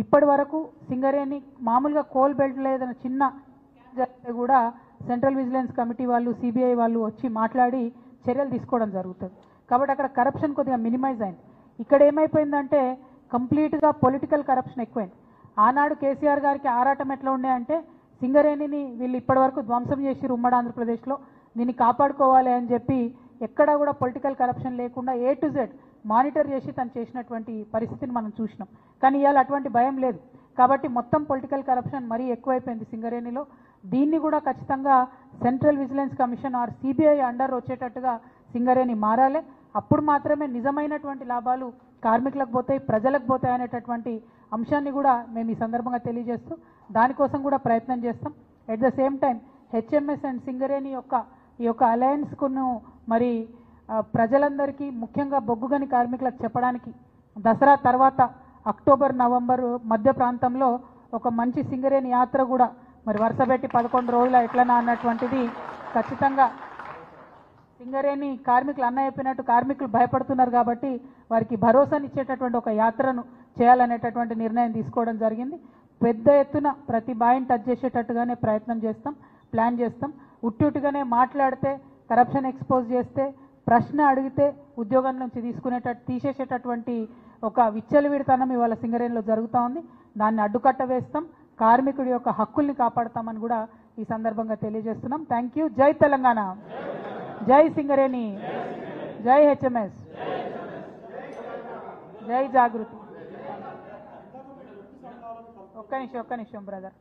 ఇప్పటి వరకు సింగరేణి మామూలుగా కోల్ బెల్ట్లో ఏదైనా చిన్న జరిగితే కూడా సెంట్రల్ విజిలెన్స్ కమిటీ వాళ్ళు సిబిఐ వాళ్ళు వచ్చి మాట్లాడి చర్యలు తీసుకోవడం జరుగుతుంది. కాబట్టి అక్కడ కరప్షన్ కొద్దిగా మినిమైజ్ అయింది. ఇక్కడ ఏమైపోయిందంటే కంప్లీట్గా పొలిటికల్ కరప్షన్ ఎక్కువైంది. ఆనాడు కేసీఆర్ గారికి ఆరాటం ఎట్లా ఉండే అంటే సింగరేణిని వీళ్ళు ఇప్పటివరకు ధ్వంసం చేసి ఉమ్మడి ఆంధ్రప్రదేశ్లో దీన్ని కాపాడుకోవాలి అని చెప్పి ఎక్కడా కూడా పొలిటికల్ కరప్షన్ లేకుండా A to Z మానిటర్ చేసి తను చేసినటువంటి పరిస్థితిని మనం చూసినాం. కానీ ఇవాళ అటువంటి భయం లేదు. కాబట్టి మొత్తం పొలిటికల్ కరప్షన్ మరీ ఎక్కువైపోయింది సింగరేణిలో. దీన్ని కూడా ఖచ్చితంగా central vigilance commission or CBI under వచ్చేటట్టుగా సింగరేణి మారాలి. అప్పుడు మాత్రమే నిజమైనటువంటి లాభాలు కార్మికులకు పోతాయి, ప్రజలకు పోతాయి అనేటటువంటి అంశాన్ని కూడా మేము ఈ సందర్భంగా తెలియజేస్తూ దానికోసం కూడా ప్రయత్నం చేస్తాం. At the same time HMS and Singareni ఈ యొక్క అలయన్స్కును మరి ప్రజలందరికీ ముఖ్యంగా బొగ్గుగని కార్మికులకు చెప్పడానికి దసరా తర్వాత అక్టోబర్ నవంబర్ మధ్య ప్రాంతంలో ఒక మంచి సింగరేణి యాత్ర కూడా మరి వరుసపెట్టి 11 రోజుల ఎట్లనా అన్నటువంటిది ఖచ్చితంగా సింగరేణి కార్మికులు అన్న చెప్పినట్టు కార్మికులు భయపడుతున్నారు కాబట్టి వారికి భరోసానిచ్చేటటువంటి ఒక యాత్రను చేయాలనేటటువంటి నిర్ణయం తీసుకోవడం జరిగింది. పెద్ద ఎత్తున ప్రతి బాయిని టచ్ చేసేటట్టుగానే ప్రయత్నం చేస్తాం, ప్లాన్ చేస్తాం. ఉట్టిగానే మాట్లాడితే కరప్షన్ ఎక్స్పోజ్ చేస్తే ప్రశ్న అడిగితే ఉద్యోగం నుంచి తీసేసేటటువంటి ఒక విచ్చలవిడితనం ఇవాళ సింగరేణిలో జరుగుతూ ఉంది. దాన్ని అడ్డుకట్ట వేస్తాం, కార్మికుడి యొక్క హక్కుల్ని కాపాడతామని కూడా ఈ సందర్భంగా తెలియజేస్తున్నాం. Thank you. జై తెలంగాణ, జై సింగరేణి, జై హెచ్ఎంఎస్, జై జాగృతి. ఒక్క నిమిషం బ్రదర్.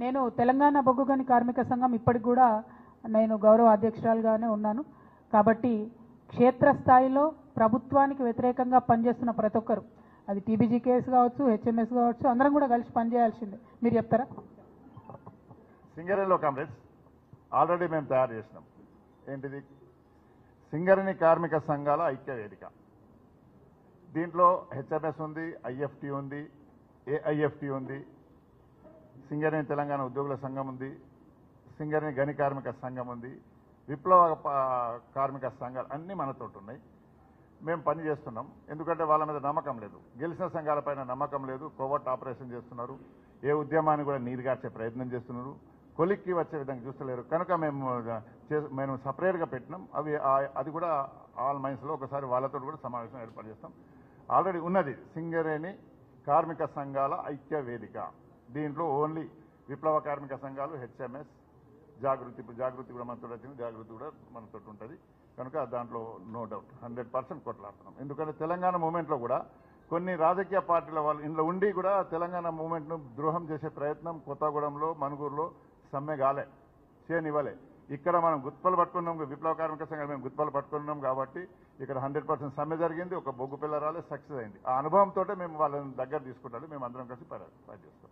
నేను తెలంగాణ బొగ్గుగని కార్మిక సంఘం ఇప్పటికి కూడా నేను గౌరవ అధ్యక్షురాలుగానే ఉన్నాను. కాబట్టి క్షేత్రస్థాయిలో ప్రభుత్వానికి వ్యతిరేకంగా పనిచేస్తున్న ప్రతి ఒక్కరు, అది టీబీజీ కేసు కావచ్చు, హెచ్ఎంఎస్ కావచ్చు, అందరం కూడా కలిసి పనిచేయాల్సిందే. మీరు చెప్తారా? సింగరేణిలో కామ్రేడ్స్ ఆల్రెడీ మేము తయారు చేసినాం. ఏంటిది? సింగరేణి కార్మిక సంఘాల ఐక్య వేదిక. దీంట్లో హెచ్ఎంఎస్ ఉంది, ఐఎఫ్టీ ఉంది, ఏఐఎఫ్టీ ఉంది, సింగరేణి తెలంగాణ ఉద్యోగుల సంఘం ఉంది, సింగరేణి గని కార్మిక సంఘం ఉంది, విప్లవ కార్మిక సంఘాలు అన్నీ మనతో ఉన్నాయి. మేము పని చేస్తున్నాం. ఎందుకంటే వాళ్ళ మీద నమ్మకం లేదు, గెలిచిన సంఘాలపైన నమ్మకం లేదు. కోవర్ట్ ఆపరేషన్ చేస్తున్నారు, ఏ ఉద్యమాన్ని కూడా నీరుగార్చే ప్రయత్నం చేస్తున్నారు, కొలిక్కి వచ్చే విధంగా చూస్తలేరు. కనుక మేము సపరేట్గా పెట్టినాం. అది కూడా ఆల్ మైన్స్లో ఒకసారి వాళ్ళతో కూడా సమావేశం ఏర్పాటు చేస్తాం. ఆల్రెడీ ఉన్నది సింగరేణి కార్మిక సంఘాల ఐక్య వేదిక. దీంట్లో ఓన్లీ విప్లవ కార్మిక సంఘాలు, హెచ్ఎంఎస్, జాగృతి. ఇప్పుడు జాగృతి కూడా మనతో వచ్చింది, జాగృతి కూడా మనతో ఉంటుంది. కనుక దాంట్లో నో డౌట్ 100% కొట్లాడుతున్నాం. ఎందుకంటే తెలంగాణ మూమెంట్లో కూడా కొన్ని రాజకీయ పార్టీల వాళ్ళు ఇంట్లో ఉండి కూడా తెలంగాణ మూమెంట్ను ద్రోహం చేసే ప్రయత్నం కొత్తగూడెంలో, మనుగూరులో సమ్మె గాలే, చేయనివ్వలే. ఇక్కడ మనం గుత్పలు పట్టుకున్నాం, విప్లవ కార్మిక సంఘాలు మేము గుత్పలు పట్టుకున్నాం కాబట్టి ఇక్కడ 100% సమ్మె జరిగింది. ఒక బొగ్గు పిల్ల రాలే, సక్సెస్ అయింది. ఆ అనుభవంతో మేము వాళ్ళని దగ్గర తీసుకుంటాం. మేము అందరం కలిసి పనిచేస్తాం.